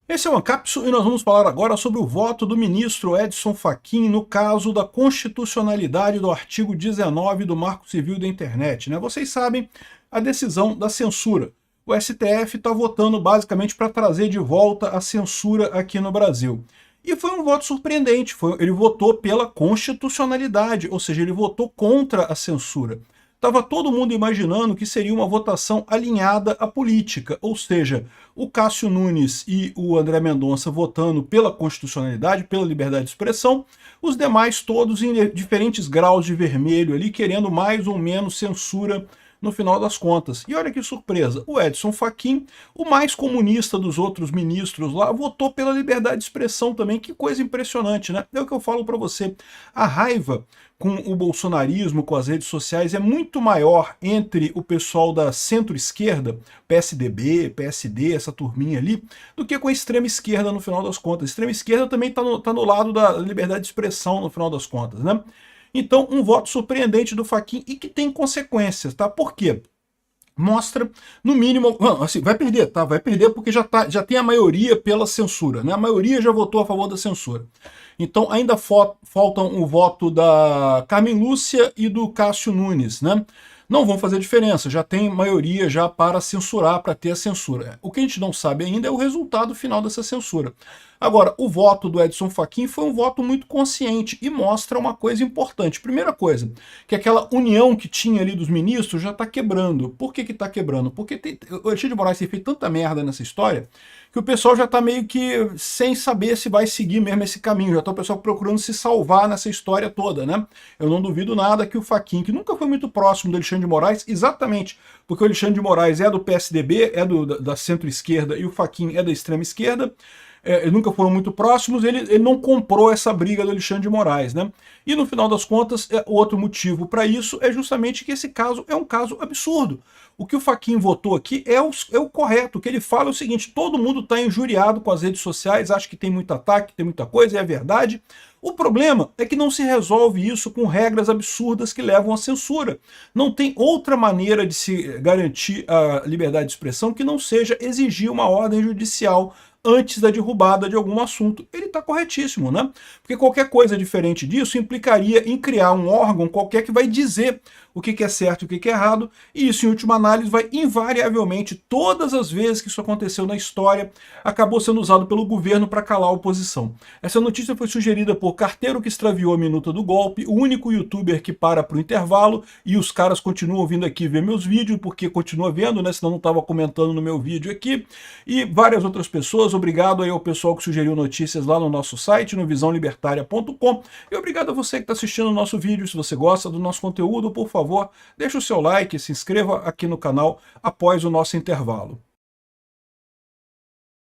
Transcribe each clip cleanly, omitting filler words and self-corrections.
Esse é o Ancapsu e nós vamos falar agora sobre o voto do ministro Edson Fachin no caso da constitucionalidade do artigo 19 do Marco Civil da Internet. Vocês sabem a decisão da censura. O STF está votando basicamente para trazer de volta a censura aqui no Brasil. E foi um voto surpreendente, ele votou pela constitucionalidade, ou seja, ele votou contra a censura. Estava todo mundo imaginando que seria uma votação alinhada à política, ou seja, o Cássio Nunes e o André Mendonça votando pela constitucionalidade, pela liberdade de expressão, os demais todos em diferentes graus de vermelho ali, querendo mais ou menos censura no final das contas. E olha que surpresa, o Edson Fachin, o mais comunista dos outros ministros lá, votou pela liberdade de expressão também. Que coisa impressionante, né? É o que eu falo para você. A raiva com o bolsonarismo, com as redes sociais, é muito maior entre o pessoal da centro-esquerda, PSDB, PSD, essa turminha ali, do que com a extrema-esquerda no final das contas. A extrema-esquerda também tá no lado da liberdade de expressão no final das contas, né? Então, um voto surpreendente do Fachin e que tem consequências, tá? Por quê? Mostra, no mínimo, não, assim, vai perder, tá? Vai perder porque já tem a maioria pela censura, né? A maioria já votou a favor da censura. Então, ainda faltam o voto da Carmen Lúcia e do Cássio Nunes, né? Não vão fazer diferença, já tem maioria já para censurar, para ter a censura. O que a gente não sabe ainda é o resultado final dessa censura. Agora, o voto do Edson Fachin foi um voto muito consciente e mostra uma coisa importante. Primeira coisa, que aquela união que tinha ali dos ministros já está quebrando. Por que está quebrando? Porque o Alexandre de Moraes tem feito tanta merda nessa história que o pessoal já está meio que sem saber se vai seguir mesmo esse caminho. Já está o pessoal procurando se salvar nessa história toda, né? Eu não duvido nada que o Fachin, que nunca foi muito próximo do Alexandre de Moraes, exatamente porque o Alexandre de Moraes é do PSDB, é da centro-esquerda, e o Fachin é da extrema-esquerda, nunca foram muito próximos, ele não comprou essa briga do Alexandre de Moraes, né? E no final das contas, o outro motivo para isso é justamente que esse caso é um caso absurdo. O que o Fachin votou aqui é o correto. O que ele fala é o seguinte: todo mundo está injuriado com as redes sociais, acha que tem muito ataque, tem muita coisa, e é verdade. O problema é que não se resolve isso com regras absurdas que levam à censura. Não tem outra maneira de se garantir a liberdade de expressão que não seja exigir uma ordem judicial antes da derrubada de algum assunto. Ele está corretíssimo, né? Porque qualquer coisa diferente disso implicaria em criar um órgão qualquer que vai dizer o que é certo e o que é errado, e isso, em última análise, vai invariavelmente, todas as vezes que isso aconteceu na história, acabou sendo usado pelo governo para calar a oposição. Essa notícia foi sugerida por Carteiro, que extraviou a minuta do golpe, o único youtuber que para o intervalo, e os caras continuam vindo aqui ver meus vídeos, porque continua vendo, né? Senão não estava comentando no meu vídeo aqui, e várias outras pessoas. Obrigado aí ao pessoal que sugeriu notícias lá no nosso site, no visãolibertaria.com, e obrigado a você que está assistindo o nosso vídeo. Se você gosta do nosso conteúdo, por favor, deixe o seu like, se inscreva aqui no canal após o nosso intervalo.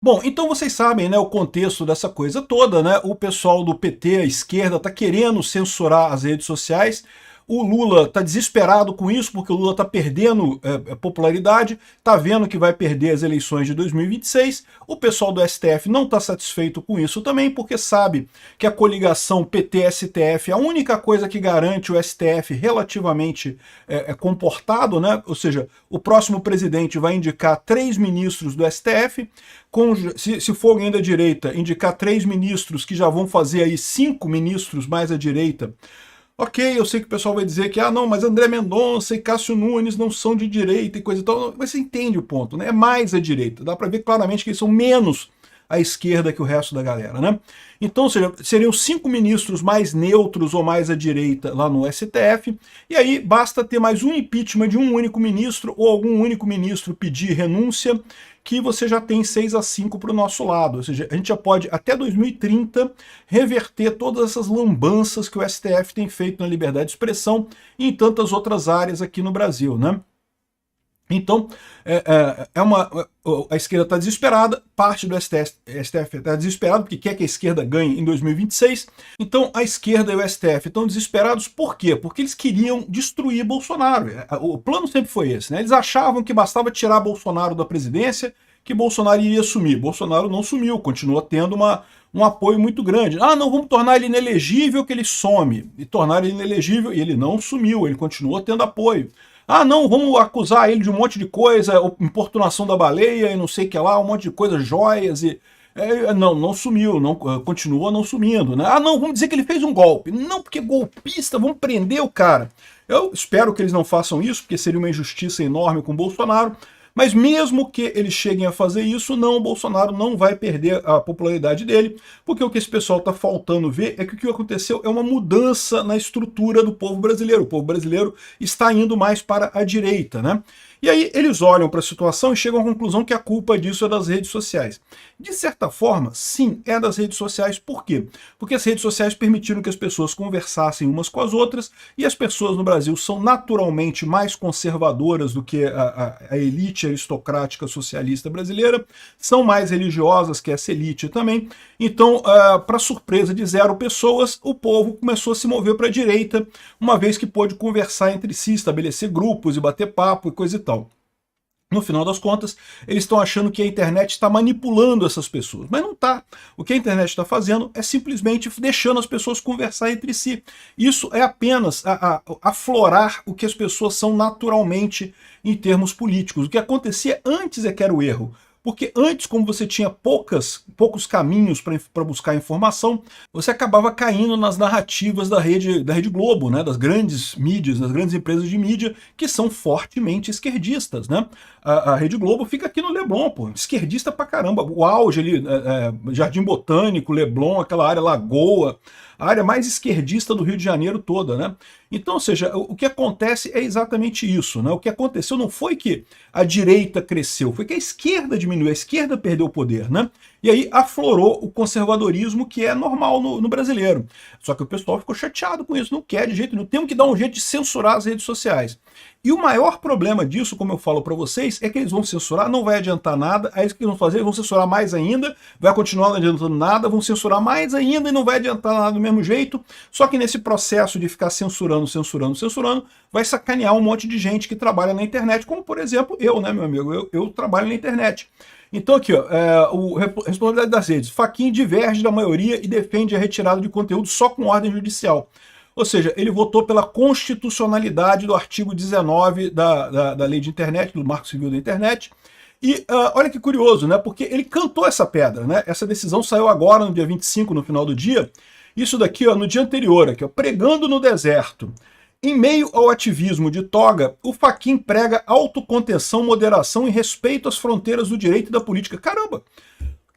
Bom, então vocês sabem, né, o contexto dessa coisa toda, né? O pessoal do PT, a esquerda, está querendo censurar as redes sociais. O Lula está desesperado com isso, porque o Lula está perdendo popularidade, está vendo que vai perder as eleições de 2026. O pessoal do STF não está satisfeito com isso também, porque sabe que a coligação PT-STF é a única coisa que garante o STF relativamente comportado, né? Ou seja, o próximo presidente vai indicar 3 ministros do STF, se for alguém da direita, indicar 3 ministros que já vão fazer aí 5 ministros mais à direita. Ok, eu sei que o pessoal vai dizer que, não, mas André Mendonça e Cássio Nunes não são de direita e coisa e tal. Mas você entende o ponto, né? É mais a direita. Dá para ver claramente que eles são menos à esquerda que o resto da galera, né? Então, ou seja, seriam 5 ministros mais neutros ou mais à direita lá no STF, e aí basta ter mais um impeachment de um único ministro ou algum único ministro pedir renúncia, que você já tem 6-5 para o nosso lado. Ou seja, a gente já pode, até 2030, reverter todas essas lambanças que o STF tem feito na liberdade de expressão e em tantas outras áreas aqui no Brasil, né? Então, a esquerda está desesperada, parte do STF está desesperado porque quer que a esquerda ganhe em 2026. Então, a esquerda e o STF estão desesperados por quê? Porque eles queriam destruir Bolsonaro. O plano sempre foi esse, né? Eles achavam que bastava tirar Bolsonaro da presidência, que Bolsonaro iria sumir. Bolsonaro não sumiu, continua tendo um apoio muito grande. Não, vamos tornar ele inelegível que ele some. E tornar ele inelegível, e ele não sumiu, ele continua tendo apoio. Não, vamos acusar ele de um monte de coisa, importunação da baleia e não sei o que lá, um monte de coisa, joias Não, não sumiu, não, continua não sumindo, né? Ah, não, vamos dizer que ele fez um golpe. Não, porque golpista, vamos prender o cara. Eu espero que eles não façam isso, porque seria uma injustiça enorme com o Bolsonaro. Mas mesmo que eles cheguem a fazer isso, não, o Bolsonaro não vai perder a popularidade dele, porque o que esse pessoal está faltando ver é que o que aconteceu é uma mudança na estrutura do povo brasileiro. O povo brasileiro está indo mais para a direita, né? E aí eles olham para a situação e chegam à conclusão que a culpa disso é das redes sociais. De certa forma, sim, é das redes sociais. Por quê? Porque as redes sociais permitiram que as pessoas conversassem umas com as outras, e as pessoas no Brasil são naturalmente mais conservadoras do que a elite aristocrática socialista brasileira, são mais religiosas que essa elite também. Então, para surpresa de zero pessoas, o povo começou a se mover para a direita, uma vez que pôde conversar entre si, estabelecer grupos e bater papo e coisa e tal. No final das contas, eles estão achando que a internet está manipulando essas pessoas, mas não está. O que a internet está fazendo é simplesmente deixando as pessoas conversar entre si. Isso é apenas aflorar o que as pessoas são naturalmente em termos políticos. O que acontecia antes é que era o erro. Porque antes, como você tinha poucos caminhos para buscar informação, você acabava caindo nas narrativas da Rede Globo, né, das grandes mídias, das grandes empresas de mídia, que são fortemente esquerdistas. Né? A Rede Globo fica aqui no Leblon, pô, esquerdista pra caramba. O auge ali, Jardim Botânico, Leblon, aquela área Lagoa, a área mais esquerdista do Rio de Janeiro toda, né? Então, ou seja, o que acontece é exatamente isso, né? O que aconteceu não foi que a direita cresceu, foi que a esquerda diminuiu, a esquerda perdeu o poder, né? E aí aflorou o conservadorismo que é normal no brasileiro. Só que o pessoal ficou chateado com isso, não quer de jeito nenhum, temos que dar um jeito de censurar as redes sociais. E o maior problema disso, como eu falo para vocês, é que eles vão censurar, não vai adiantar nada, aí o que eles vão fazer? Eles vão censurar mais ainda, vai continuar não adiantando nada, vão censurar mais ainda e não vai adiantar nada do mesmo jeito, só que nesse processo de ficar censurando, vai sacanear um monte de gente que trabalha na internet, como por exemplo eu, né, meu amigo, eu trabalho na internet. Então aqui, ó, responsabilidade das redes. Fachin diverge da maioria e defende a retirada de conteúdo só com ordem judicial. Ou seja, ele votou pela constitucionalidade do artigo 19 da lei de internet, do Marco Civil da Internet. E olha que curioso, né? Porque ele cantou essa pedra, né? Essa decisão saiu agora, no dia 25, no final do dia. Isso daqui, ó, no dia anterior, aqui, ó, pregando no deserto. Em meio ao ativismo de toga, o Fachin prega autocontenção, moderação e respeito às fronteiras do direito e da política. Caramba!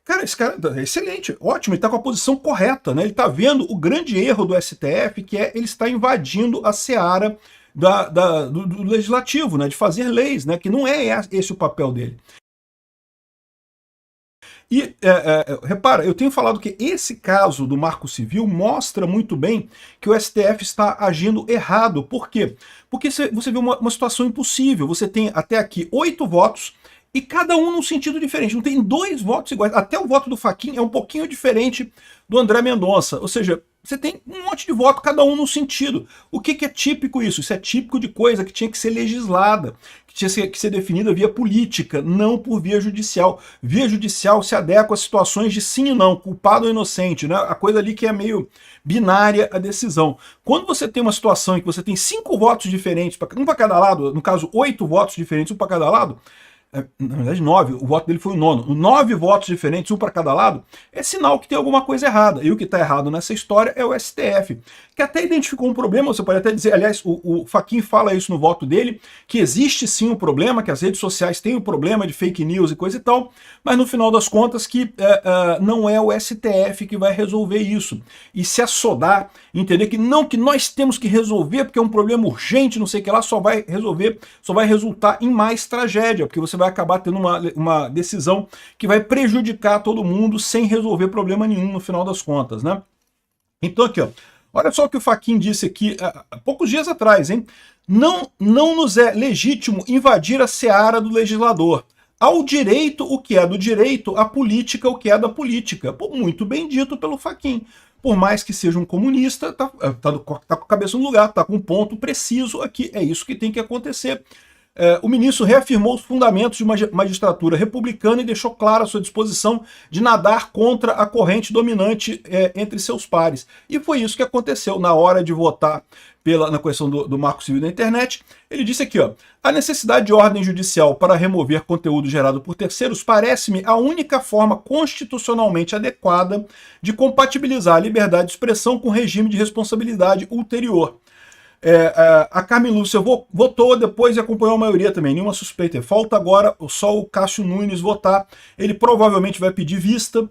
Cara, esse cara é excelente, ótimo, ele está com a posição correta, né? Ele está vendo o grande erro do STF, que é ele está invadindo a seara do legislativo, né? De fazer leis, né? Que não é esse o papel dele. E repara, eu tenho falado que esse caso do Marco Civil mostra muito bem que o STF está agindo errado. Por quê? Porque você vê uma situação impossível. Você tem até aqui 8 votos, e cada um num sentido diferente. Não tem 2 votos iguais. Até o voto do Fachin é um pouquinho diferente do André Mendonça. Ou seja, você tem um monte de voto, cada um num sentido. O que é típico isso? Isso é típico de coisa que tinha que ser legislada, que tinha que ser definida via política, não por via judicial. Via judicial se adequa a situações de sim e não, culpado ou inocente, né? A coisa ali que é meio binária a decisão. Quando você tem uma situação em que você tem 5 votos diferentes, um para cada lado, no caso 8 votos diferentes, um para cada lado, na verdade 9, o voto dele foi o 9º, 9 votos diferentes, um para cada lado, é sinal que tem alguma coisa errada. E o que está errado nessa história é o STF, que até identificou um problema. Você pode até dizer, aliás, o Fachin fala isso no voto dele, que existe sim um problema, que as redes sociais têm um problema de fake news e coisa e tal, mas no final das contas que não é o STF que vai resolver isso. E se assodar, entender que não, que nós temos que resolver porque é um problema urgente, não sei o que lá, só vai resultar em mais tragédia, porque você vai acabar tendo uma decisão que vai prejudicar todo mundo sem resolver problema nenhum no final das contas, né? Então aqui, ó, olha só o que o Fachin disse aqui há poucos dias atrás, hein? Não nos é legítimo invadir a seara do legislador. Ao direito o que é do direito, à política o que é da política. Pô, muito bem dito pelo Fachin. Por mais que seja um comunista, tá com a cabeça no lugar, tá com um ponto preciso aqui. É isso que tem que acontecer. o ministro reafirmou os fundamentos de uma magistratura republicana e deixou clara a sua disposição de nadar contra a corrente dominante entre seus pares. E foi isso que aconteceu na hora de votar na questão do Marco Civil da Internet. Ele disse aqui, ó, a necessidade de ordem judicial para remover conteúdo gerado por terceiros parece-me a única forma constitucionalmente adequada de compatibilizar a liberdade de expressão com o regime de responsabilidade ulterior. A Carmen Lúcia votou depois e acompanhou a maioria também, nenhuma suspeita. Falta agora só o Cássio Nunes votar. Ele provavelmente vai pedir vista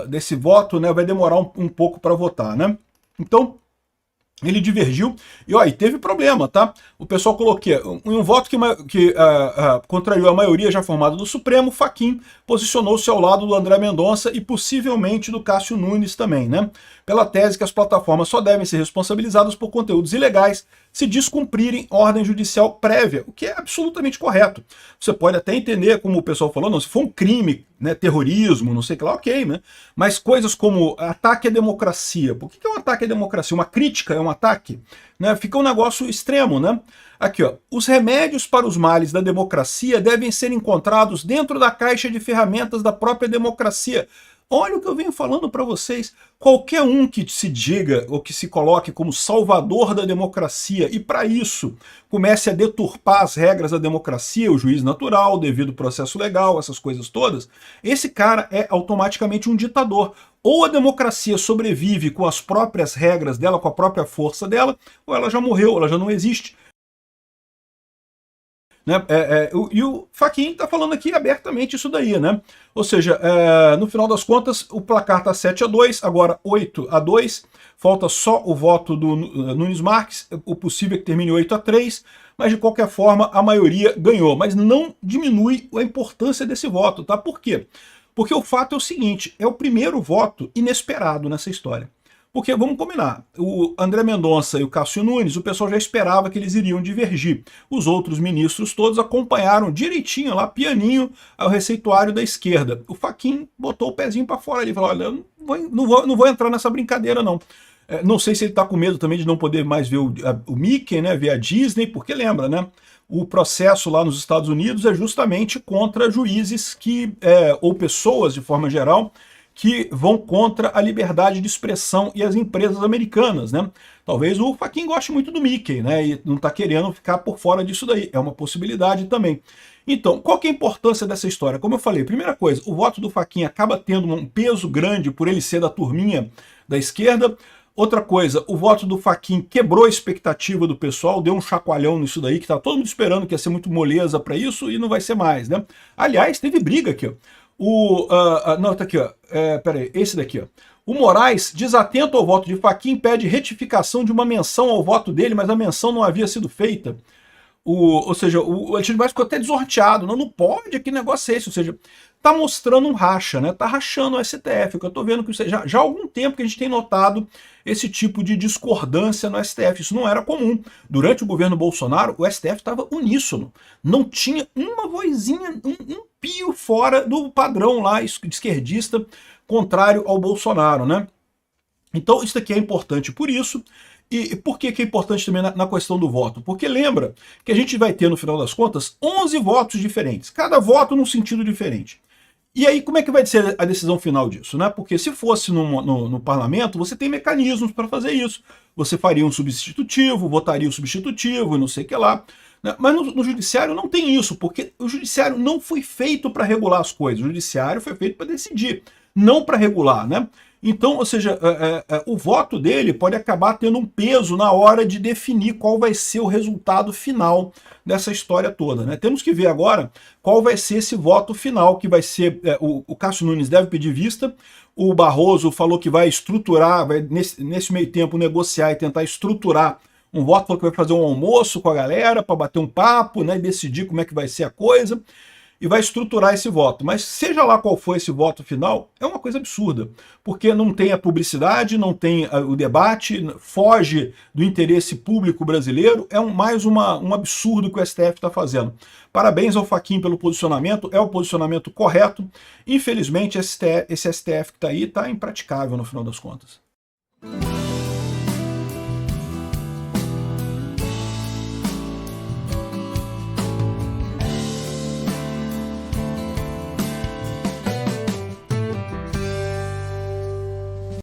desse voto, né? Vai demorar um pouco para votar, né? Então, ele divergiu e ó, e teve problema, tá? O pessoal colocou um voto que contrariu a maioria já formada do Supremo. Fachin posicionou-se ao lado do André Mendonça e possivelmente do Cássio Nunes também, né? Pela tese que as plataformas só devem ser responsabilizadas por conteúdos ilegais se descumprirem ordem judicial prévia, o que é absolutamente correto. Você pode até entender, como o pessoal falou, não, se for um crime, né, terrorismo, não sei o que lá, ok, né? Mas coisas como ataque à democracia, por que é um ataque à democracia? Uma crítica é um ataque? Né? Fica um negócio extremo, né? Aqui, ó, os remédios para os males da democracia devem ser encontrados dentro da caixa de ferramentas da própria democracia. Olha o que eu venho falando para vocês. Qualquer um que se diga ou que se coloque como salvador da democracia e para isso comece a deturpar as regras da democracia, o juiz natural, o devido processo legal, essas coisas todas, esse cara é automaticamente um ditador. Ou a democracia sobrevive com as próprias regras dela, com a própria força dela, ou ela já morreu, ela já não existe. Né? E o Fachin está falando aqui abertamente isso daí, né? Ou seja, no final das contas, o placar está 7-2, agora 8-2, falta só o voto do Nunes Marques, o possível é que termine 8-3, mas de qualquer forma a maioria ganhou, mas não diminui a importância desse voto, tá? Por quê? Porque o fato é o seguinte, é o primeiro voto inesperado nessa história. Porque, vamos combinar, o André Mendonça e o Cássio Nunes, o pessoal já esperava que eles iriam divergir. Os outros ministros todos acompanharam direitinho lá, pianinho, ao receituário da esquerda. O Fachin botou o pezinho para fora ali, falou, olha, eu não vou entrar nessa brincadeira não. Não sei se ele está com medo também de não poder mais ver o Mickey, né, ver a Disney, porque lembra, né? O processo lá nos Estados Unidos é justamente contra juízes ou pessoas, de forma geral, que vão contra a liberdade de expressão e as empresas americanas, né? Talvez o Fachin goste muito do Mickey, né? E não está querendo ficar por fora disso daí. É uma possibilidade também. Então, qual que é a importância dessa história? Como eu falei, primeira coisa, o voto do Fachin acaba tendo um peso grande por ele ser da turminha da esquerda. Outra coisa, o voto do Fachin quebrou a expectativa do pessoal, deu um chacoalhão nisso daí, que tá todo mundo esperando que ia ser muito moleza para isso e não vai ser mais, né? Aliás, teve briga aqui, ó. Não, tá aqui, ó. Peraí, esse daqui, ó. O Moraes, desatento ao voto de Fachin, pede retificação de uma menção ao voto dele, mas a menção não havia sido feita. Ou seja, o Alexandre Moraes ficou até desorteado. Não pode, que negócio é esse? Ou seja, tá mostrando um racha, né? Tá rachando o STF. Que eu tô vendo que já há algum tempo que a gente tem notado esse tipo de discordância no STF. Isso não era comum. Durante o governo Bolsonaro, o STF estava uníssono. Não tinha uma vozinha, um pio fora do padrão lá esquerdista contrário ao Bolsonaro, né? Então isso aqui é importante por isso. E por que é importante também na questão do voto? Porque lembra que a gente vai ter, no final das contas, 11 votos diferentes, cada voto num sentido diferente. E aí, como é que vai ser a decisão final disso, né? Porque se fosse no parlamento, você tem mecanismos para fazer isso. Você faria um substitutivo, votaria o substitutivo e não sei o que lá. Né? Mas no judiciário não tem isso, porque o judiciário não foi feito para regular as coisas. O judiciário foi feito para decidir, não para regular, né? Então, ou seja, o voto dele pode acabar tendo um peso na hora de definir qual vai ser o resultado final dessa história toda, né? Temos que ver agora qual vai ser esse voto final, que vai ser... o Cássio Nunes deve pedir vista, o Barroso falou que vai estruturar, vai nesse meio tempo negociar e tentar estruturar um voto, falou que vai fazer um almoço com a galera para bater um papo, né, e decidir como é que vai ser a coisa, e vai estruturar esse voto. Mas seja lá qual for esse voto final, é uma coisa absurda, porque não tem a publicidade, não tem o debate, foge do interesse público brasileiro, é mais um absurdo que o STF está fazendo. Parabéns ao Fachin pelo posicionamento, é o posicionamento correto. Infelizmente, esse STF que está aí está impraticável no final das contas.